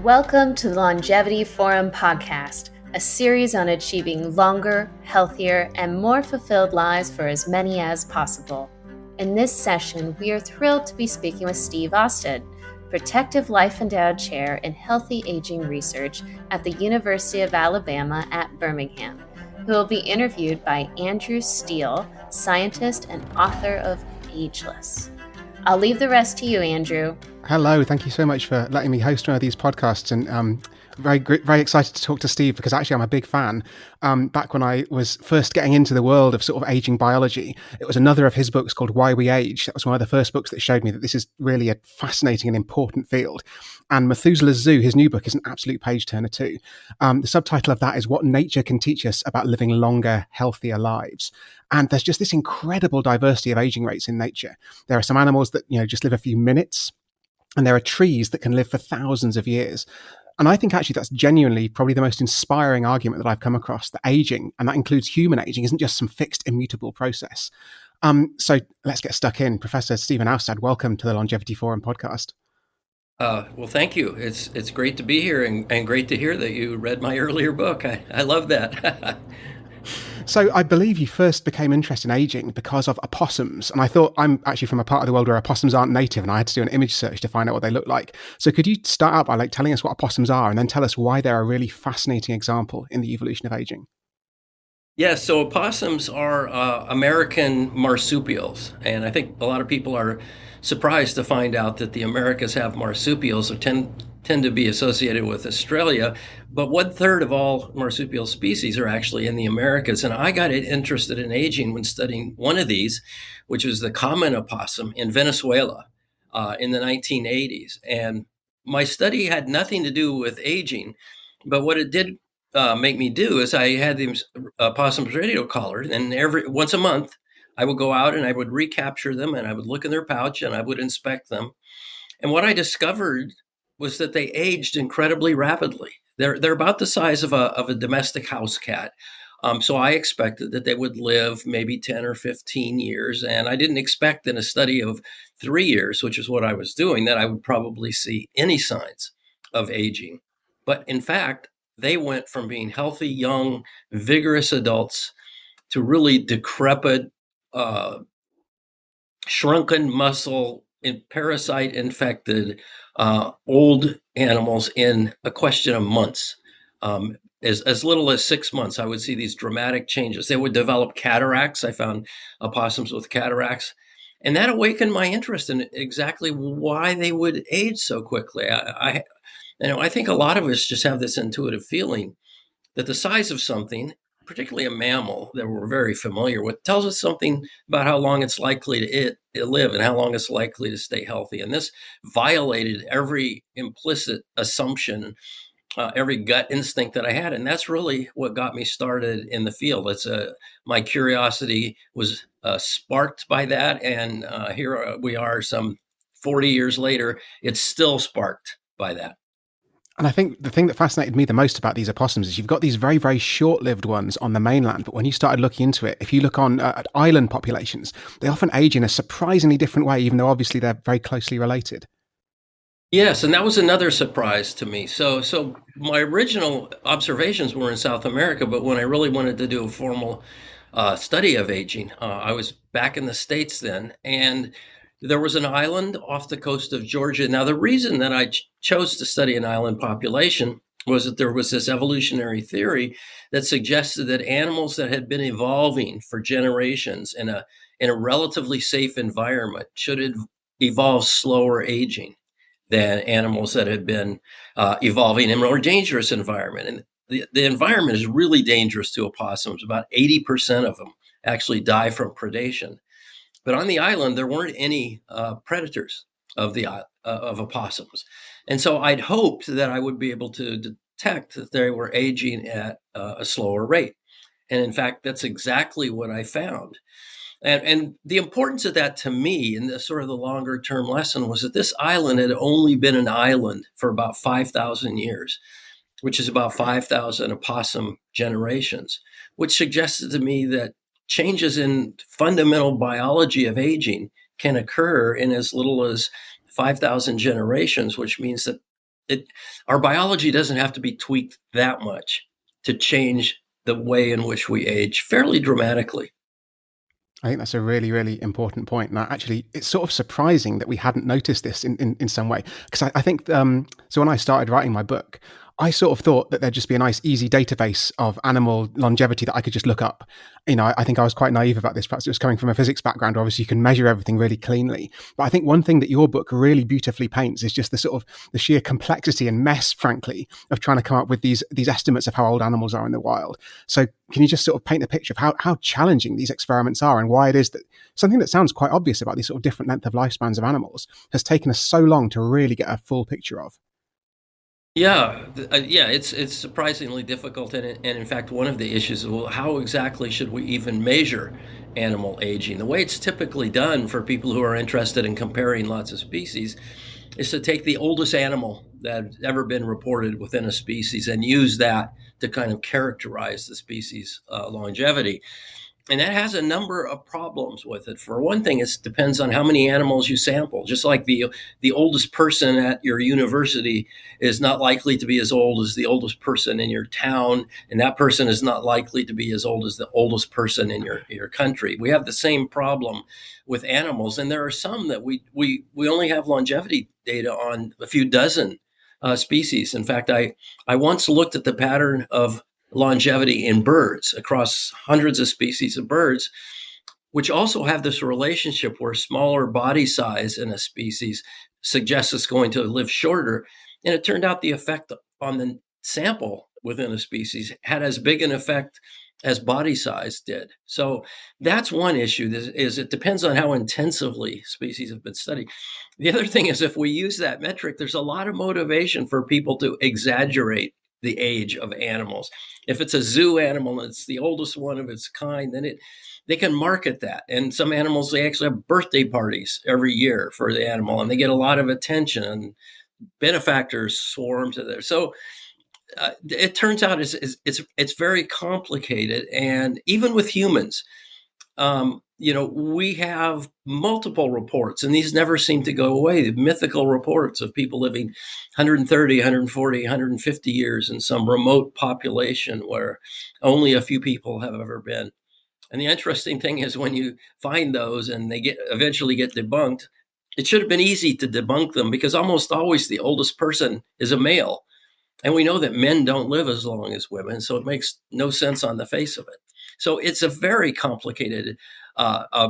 Welcome to the Longevity Forum podcast, a series on achieving longer, healthier, and more fulfilled lives for as many as possible. In this session, we are thrilled to be speaking with Steve Austad, Protective Life Endowed Chair in Healthy Aging Research at the University of Alabama at Birmingham, who will be interviewed by Andrew Steele, scientist and author of Ageless. I'll leave the rest to you, Andrew. Hello, thank you so much for letting me host one of these podcasts, and very excited to talk to Steve because actually I'm a big fan. Back when I was first getting into the world of sort of aging biology, it was another of his books called Why We Age. That was one of the first books that showed me that this is really a fascinating and important field. And Methuselah's Zoo, his new book, is an absolute page turner too. The subtitle of that is What Nature Can Teach Us About Living Longer, Healthier Lives. And there's just this incredible diversity of aging rates in nature. There are some animals that, just live a few minutes. And there are trees that can live for thousands of years. And I think actually that's genuinely probably the most inspiring argument that I've come across, that aging, and that includes human aging, isn't just some fixed, immutable process. So let's get stuck in. Professor Stephen Austad, welcome to the Longevity Forum podcast. Well, thank you. It's great to be here and great to hear that you read my earlier book. I love that. So I believe you first became interested in aging because of opossums. And I thought, I'm actually from a part of the world where opossums aren't native, and I had to do an image search to find out what they look like. So could you start out by telling us what opossums are and then tell us why they're a really fascinating example in the evolution of aging? Yeah, so opossums are American marsupials. And I think a lot of people are surprised to find out that the Americas have marsupials, or tend to be associated with Australia. But 1/3 of all marsupial species are actually in the Americas. And I got interested in aging when studying one of these, which was the common opossum in Venezuela in the 1980s. And my study had nothing to do with aging, but what it did make me do is I had these opossums radio collared, and once a month I would go out and I would recapture them, and I would look in their pouch and I would inspect them. And what I discovered was that they aged incredibly rapidly. They're about the size of a domestic house cat. So I expected that they would live maybe 10 or 15 years. And I didn't expect in a study of 3 years, which is what I was doing, that I would probably see any signs of aging. But in fact, they went from being healthy, young, vigorous adults to really decrepit, shrunken muscle, parasite infected, old animals in a question of months. As little as 6 months, I would see these dramatic changes. They would develop cataracts. I found opossums with cataracts. And that awakened my interest in exactly why they would age so quickly. I think a lot of us just have this intuitive feeling that the size of something, particularly a mammal that we're very familiar with, tells us something about how long it's likely to live and how long it's likely to stay healthy. And this violated every implicit assumption, every gut instinct that I had. And that's really what got me started in the field. My curiosity was sparked by that. And here we are some 40 years later, it's still sparked by that. And I think the thing that fascinated me the most about these opossums is you've got these very, very short-lived ones on the mainland. But when you started looking into it, if you look on at island populations, they often age in a surprisingly different way, even though obviously they're very closely related. Yes, and that was another surprise to me. So my original observations were in South America, but when I really wanted to do a formal study of aging, I was back in the States then, and there was an island off the coast of Georgia. Now, the reason that I chose to study an island population was that there was this evolutionary theory that suggested that animals that had been evolving for generations in a relatively safe environment should evolve slower aging than animals that had been evolving in a more dangerous environment. And the environment is really dangerous to opossums. About 80% of them actually die from predation. But on the island, there weren't any predators of opossums. And so I'd hoped that I would be able to detect that they were aging at a slower rate. And in fact, that's exactly what I found. And the importance of that to me, and the sort of the longer term lesson, was that this island had only been an island for about 5,000 years, which is about 5,000 opossum generations, which suggested to me that changes in fundamental biology of aging can occur in as little as 5,000 generations, which means that it our biology doesn't have to be tweaked that much to change the way in which we age fairly dramatically. I think that's a really, really important point. Now, actually, it's sort of surprising that we hadn't noticed this in some way. Because I think, so when I started writing my book, I sort of thought that there'd just be a nice, easy database of animal longevity that I could just look up. I think I was quite naive about this. Perhaps it was coming from a physics background where obviously you can measure everything really cleanly. But I think one thing that your book really beautifully paints is just the sort of the sheer complexity and mess, frankly, of trying to come up with these estimates of how old animals are in the wild. So can you just sort of paint a picture of how challenging these experiments are and why it is that something that sounds quite obvious about these sort of different length of lifespans of animals has taken us so long to really get a full picture of? Yeah, it's surprisingly difficult, and in fact, one of the issues is, well, how exactly should we even measure animal aging? The way it's typically done for people who are interested in comparing lots of species is to take the oldest animal that's ever been reported within a species and use that to kind of characterize the species longevity. And that has a number of problems with it. For one thing, it depends on how many animals you sample. Just like the oldest person at your university is not likely to be as old as the oldest person in your town, and that person is not likely to be as old as the oldest person in your country. We have the same problem with animals, and there are some that we only have longevity data on a few dozen species. In fact, I once looked at the pattern of longevity in birds across hundreds of species of birds, which also have this relationship where smaller body size in a species suggests it's going to live shorter. And it turned out the effect on the sample within a species had as big an effect as body size did. So that's one issue is it depends on how intensively species have been studied. The other thing is if we use that metric, there's a lot of motivation for people to exaggerate the age of animals. If it's a zoo animal and it's the oldest one of its kind, then they can market that. And some animals, they actually have birthday parties every year for the animal, and they get a lot of attention. And benefactors swarm to there. So it turns out it's very complicated. And even with humans, we have multiple reports, and these never seem to go away. The mythical reports of people living 130, 140, 150 years in some remote population where only a few people have ever been. And the interesting thing is when you find those and they eventually get debunked, it should have been easy to debunk them because almost always the oldest person is a male. And we know that men don't live as long as women, so it makes no sense on the face of it. So it's a very complicated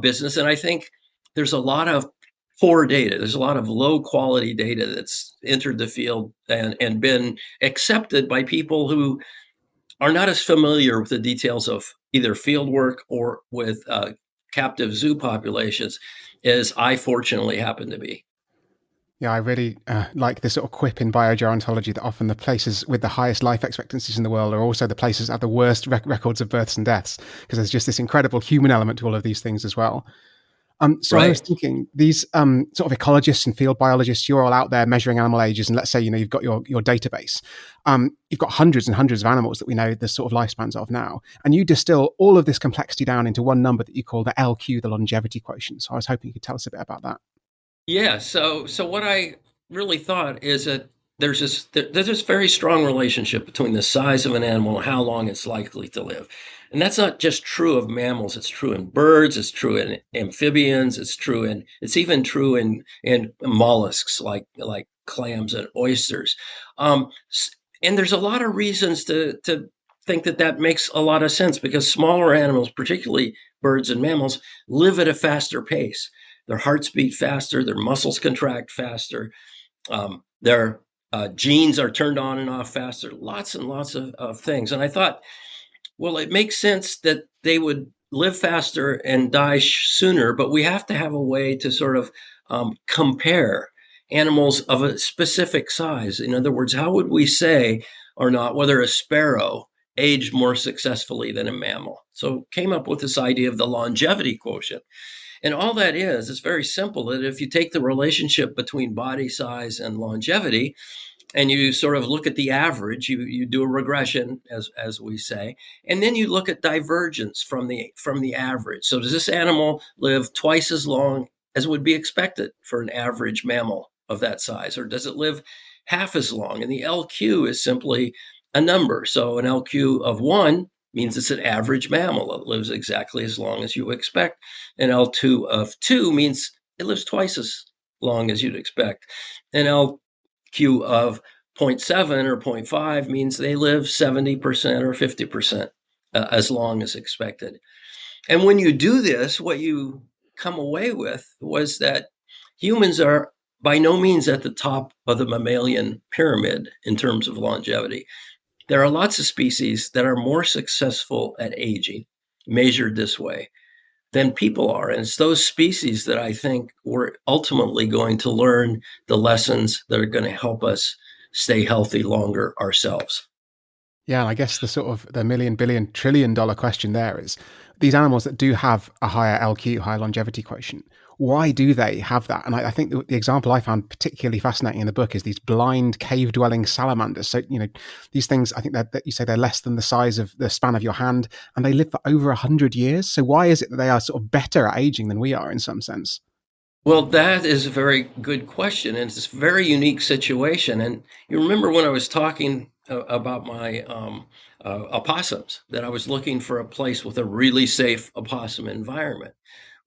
business. And I think there's a lot of poor data. There's a lot of low quality data that's entered the field and been accepted by people who are not as familiar with the details of either field work or with captive zoo populations as I fortunately happen to be. Yeah, I really like this sort of quip in biogerontology that often the places with the highest life expectancies in the world are also the places that have the worst records of births and deaths, because there's just this incredible human element to all of these things as well. So I was Right. thinking, these sort of ecologists and field biologists, you're all out there measuring animal ages, and let's say you've got your database. You've got hundreds and hundreds of animals that we know the sort of lifespans of now, and you distill all of this complexity down into one number that you call the LQ, the longevity quotient. So I was hoping you could tell us a bit about that. Yeah. So what I really thought is that there's this very strong relationship between the size of an animal and how long it's likely to live. And that's not just true of mammals. It's true in birds. It's true in amphibians. It's even true in mollusks like clams and oysters. Um, and there's a lot of reasons to think that makes a lot of sense because smaller animals, particularly birds and mammals, live at a faster pace. Their hearts beat faster, their muscles contract faster, their genes are turned on and off faster, lots and lots of things. And I thought, well, it makes sense that they would live faster and die sooner, but we have to have a way to sort of compare animals of a specific size. In other words, how would we say or not whether a sparrow aged more successfully than a mammal? So came up with this idea of the longevity quotient. And all that is very simple. That if you take the relationship between body size and longevity, and you sort of look at the average, you do a regression, as we say, and then you look at divergence from the average. So does this animal live twice as long as would be expected for an average mammal of that size, or does it live half as long. And the LQ is simply a number. So an LQ of 1 means it's an average mammal. It lives exactly as long as you expect. An L2 of 2 means it lives twice as long as you'd expect. An LQ of zero point 0.7 or zero point 0.5 means they live 70% or 50% as long as expected. And when you do this, what you come away with was that humans are by no means at the top of the mammalian pyramid in terms of longevity. There are lots of species that are more successful at aging, measured this way, than people are. And it's those species that I think we're ultimately going to learn the lessons that are going to help us stay healthy longer ourselves. Yeah, and I guess the sort of the million, billion, trillion dollar question there is these animals that do have a higher LQ, higher longevity quotient, why do they have that? And I think the example I found particularly fascinating in the book is these blind cave dwelling salamanders. So, these things, I think that you say they're less than the size of the span of your hand and they live for over 100 years. So why is it that they are sort of better at aging than we are in some sense? Well, that is a very good question, and it's a very unique situation. And you remember when I was talking about my opossums, that I was looking for a place with a really safe opossum environment.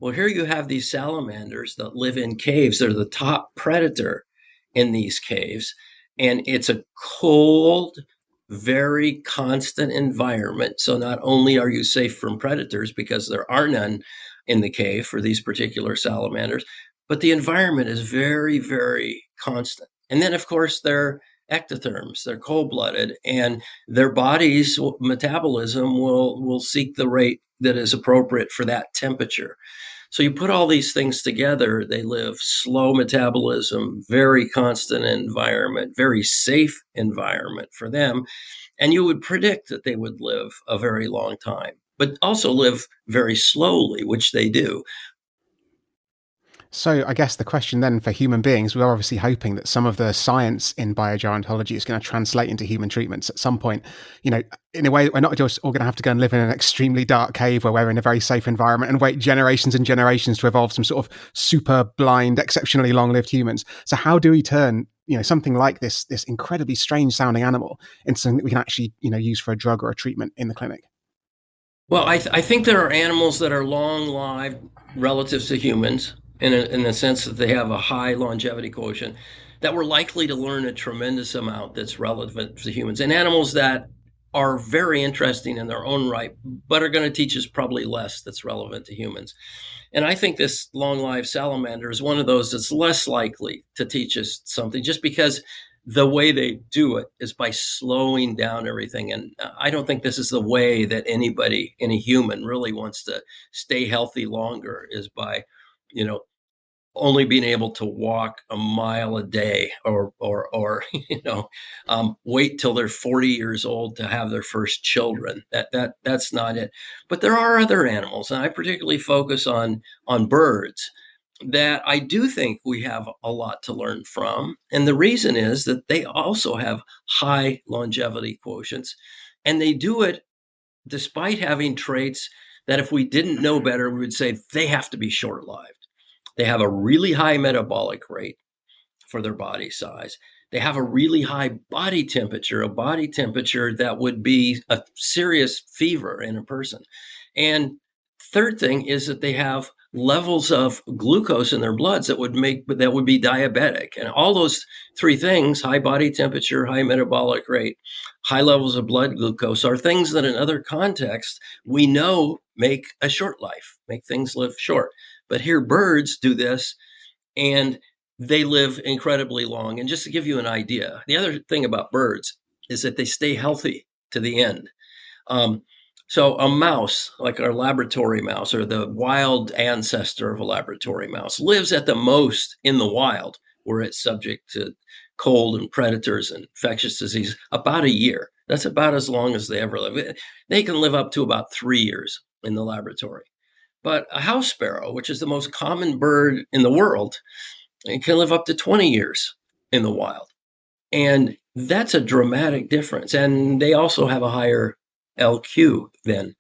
Well, here you have these salamanders that live in caves. They're the top predator in these caves, and it's a cold, very constant environment. So not only are you safe from predators because there are none in the cave for these particular salamanders, but the environment is very, very constant. And then, of course, they're ectotherms, they're cold blooded, and their body's metabolism will seek the rate that is appropriate for that temperature. So you put all these things together, they live slow metabolism, very constant environment, very safe environment for them. And you would predict that they would live a very long time, but also live very slowly, which they do. So I guess the question then for human beings, we're obviously hoping that some of the science in biogerontology is going to translate into human treatments at some point. In a way, we're not just all going to have to go and live in an extremely dark cave where we're in a very safe environment and wait generations and generations to evolve some sort of super blind, exceptionally long-lived humans. So how do we turn something like this incredibly strange sounding animal into something that we can actually use for a drug or a treatment in the clinic? Well, I think there are animals that are long-lived relative to humans in the sense that they have a high longevity quotient that we're likely to learn a tremendous amount that's relevant to humans, and animals that are very interesting in their own right, but are going to teach us probably less that's relevant to humans. And I think this long-lived salamander is one of those that's less likely to teach us something just because the way they do it is by slowing down everything. And I don't think this is the way that anybody, any human really wants to stay healthy longer, is by, you know, only being able to walk a mile a day or wait till they're 40 years old to have their first children. That's not it. But there are other animals, and I particularly focus on birds that I do think we have a lot to learn from. And the reason is that they also have high longevity quotients, and they do it despite having traits that if we didn't know better, we would say they have to be short lived. They have a really high metabolic rate for their body size. They have a really high body temperature, a body temperature that would be a serious fever in a person. And third thing is that they have levels of glucose in their bloods that would be diabetic. And all those three things, high body temperature, high metabolic rate, high levels of blood glucose, are things that in other contexts we know make a short life, make things live short. But here birds do this, and they live incredibly long. And just to give you an idea, the other thing about birds is that they stay healthy to the end. Um, so a mouse, like our laboratory mouse or the wild ancestor of a laboratory mouse, lives at the most in the wild where it's subject to cold and predators and infectious disease about a year. That's about as long as they ever live. They can live up to about 3 years in the laboratory. But a house sparrow, which is the most common bird in the world, it can live up to 20 years in the wild. And that's a dramatic difference. And they also have a higher LQ than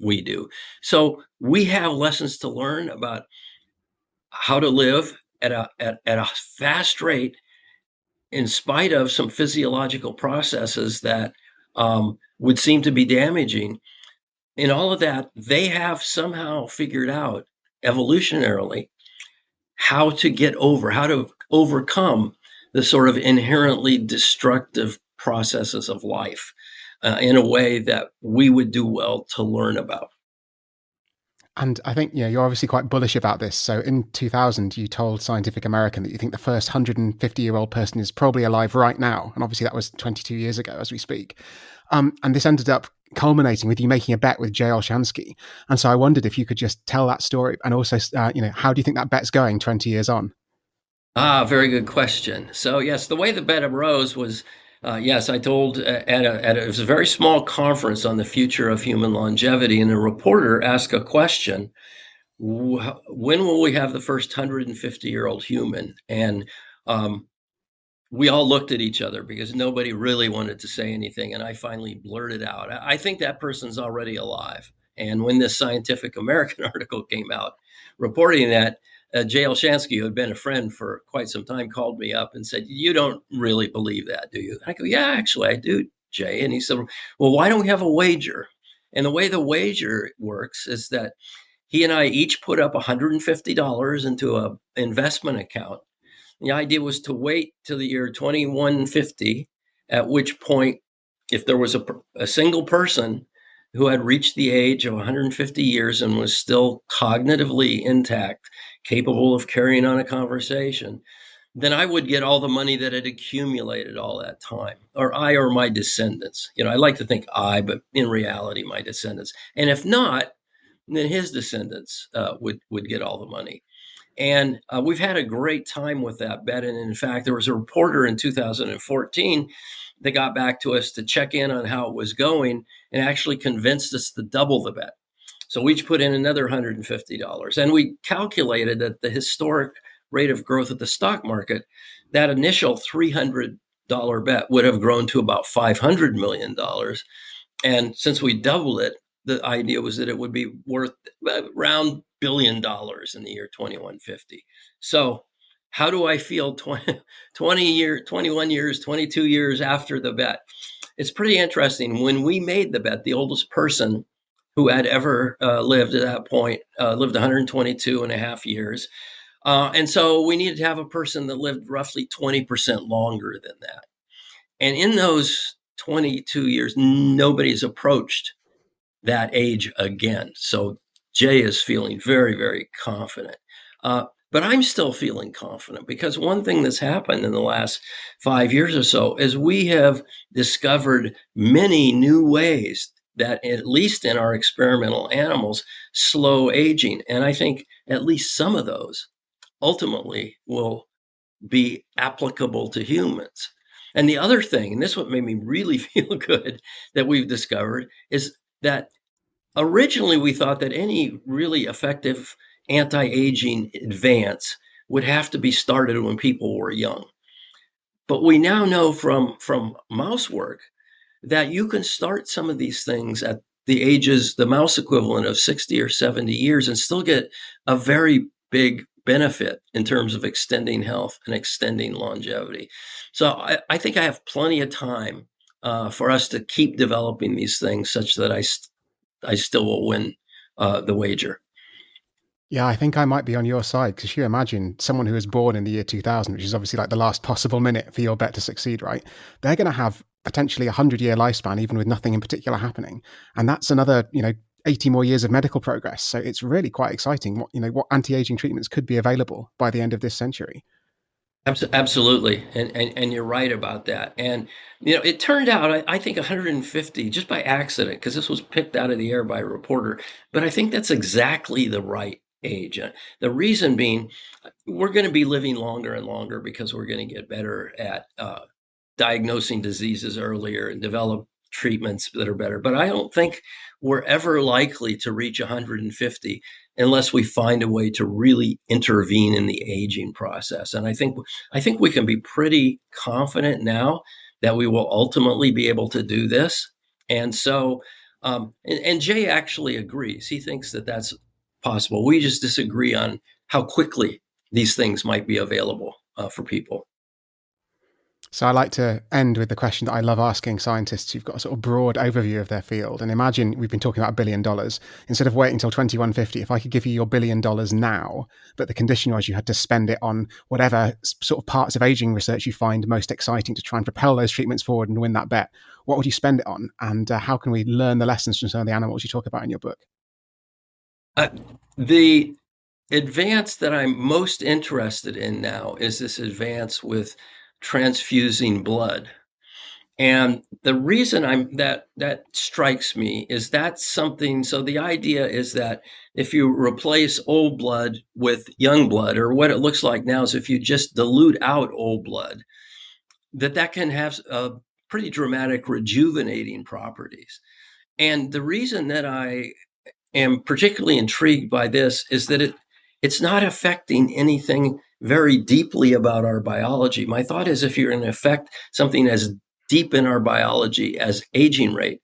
we do. So we have lessons to learn about how to live at a fast rate in spite of some physiological processes that would seem to be damaging, in all of that, they have somehow figured out evolutionarily how to overcome the sort of inherently destructive processes of life in a way that we would do well to learn about. And I think, you're obviously quite bullish about this. So in 2000, you told Scientific American that you think the first 150-year-old person is probably alive right now. And obviously that was 22 years ago as we speak. And this ended up culminating with you making a bet with Jay Olshansky. And so I wondered if you could just tell that story, and also, how do you think that bet's going 20 years on? Very good question. So yes, the way the bet arose was, yes, I told it was a very small conference on the future of human longevity, and a reporter asked a question: When will we have the first 150-year-old human? And um, we all looked at each other because nobody really wanted to say anything. And I finally blurted out, I think that person's already alive. And when this Scientific American article came out reporting that, Jay Olshansky, who had been a friend for quite some time, called me up and said, "You don't really believe that, do you?" I go, "Yeah, actually, I do, Jay." And he said, "Well, why don't we have a wager?" And the way the wager works is that he and I each put up $150 into an investment account. The idea was to wait till the year 2150, at which point, if there was a single person who had reached the age of 150 years and was still cognitively intact, capable of carrying on a conversation, then I would get all the money that had accumulated all that time, or I or my descendants. I like to think I, but in reality, my descendants. And if not, then his descendants would get all the money. And we've had a great time with that bet. And in fact, there was a reporter in 2014 that got back to us to check in on how it was going and actually convinced us to double the bet. So we each put in another $150. And we calculated that the historic rate of growth of the stock market, that initial $300 bet would have grown to about $500 million. And since we doubled it, the idea was that it would be worth around $1 billion in the year 2150. So how do I feel 21 years, 22 years after the bet? It's pretty interesting. When we made the bet, the oldest person who had ever lived at that point lived 122 and a half years. And so we needed to have a person that lived roughly 20% longer than that. And in those 22 years, nobody's approached that age again. So Jay is feeling very, very confident. But I'm still feeling confident because one thing that's happened in the last 5 years or so is we have discovered many new ways that, at least in our experimental animals, slow aging. And I think at least some of those ultimately will be applicable to humans. And the other thing, and this is what made me really feel good that we've discovered, is that originally we thought that any really effective anti-aging advance would have to be started when people were young. But we now know from mouse work that you can start some of these things at the ages, the mouse equivalent of 60 or 70 years, and still get a very big benefit in terms of extending health and extending longevity. So I think I have plenty of time for us to keep developing these things such that I still will win the wager. Yeah, I think I might be on your side, because you imagine someone who was born in the year 2000, which is obviously like the last possible minute for your bet to succeed, right? They're going to have potentially a 100-year lifespan, even with nothing in particular happening. And that's another, 80 more years of medical progress. So it's really quite exciting what anti-aging treatments could be available by the end of this century. Absolutely, and you're right about that. And it turned out I think 150 just by accident because this was picked out of the air by a reporter. But I think that's exactly the right age. The reason being, we're going to be living longer and longer because we're going to get better at diagnosing diseases earlier and develop treatments that are better. But I don't think we're ever likely to reach 150 unless we find a way to really intervene in the aging process. And I think we can be pretty confident now that we will ultimately be able to do this. And so, and Jay actually agrees. He thinks that that's possible. We just disagree on how quickly these things might be available for people. So I like to end with the question that I love asking scientists who've got a sort of broad overview of their field. And imagine we've been talking about $1 billion. Instead of waiting until 2150, if I could give you your $1 billion now, but the condition was you had to spend it on whatever sort of parts of aging research you find most exciting to try and propel those treatments forward and win that bet, what would you spend it on? And how can we learn the lessons from some of the animals you talk about in your book? The advance that I'm most interested in now is this advance with transfusing blood. And the reason that strikes me is that's something. So the idea is that if you replace old blood with young blood, or what it looks like now is if you just dilute out old blood, that can have pretty dramatic rejuvenating properties. And the reason that I am particularly intrigued by this is that it's not affecting anything very deeply about our biology. My thought is if you're going to affect something as deep in our biology as aging rate,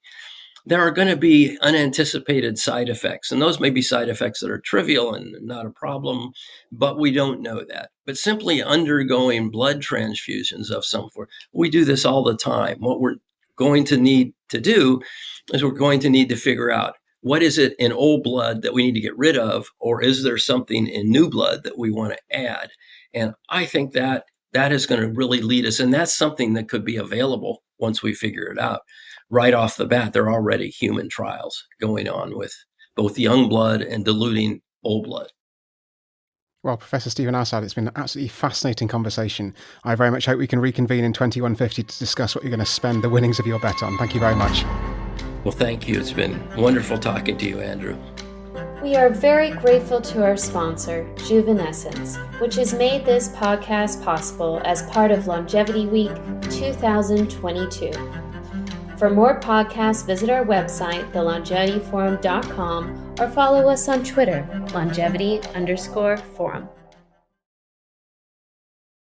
there are going to be unanticipated side effects. And those may be side effects that are trivial and not a problem, but we don't know that. But simply undergoing blood transfusions of some sort, we do this all the time. What we're going to need to do is we're going to need to figure out what is it in old blood that we need to get rid of, or is there something in new blood that we want to add? And I think that is going to really lead us. And that's something that could be available once we figure it out. Right off the bat, there are already human trials going on with both young blood and diluting old blood. Well, Professor Stephen Austad, it's been an absolutely fascinating conversation. I very much hope we can reconvene in 2150 to discuss what you're going to spend the winnings of your bet on. Thank you very much. Well, thank you. It's been wonderful talking to you, Andrew. We are very grateful to our sponsor, Rejuvenescence, which has made this podcast possible as part of Longevity Week 2022. For more podcasts, visit our website, thelongevityforum.com, or follow us on Twitter, longevity_forum.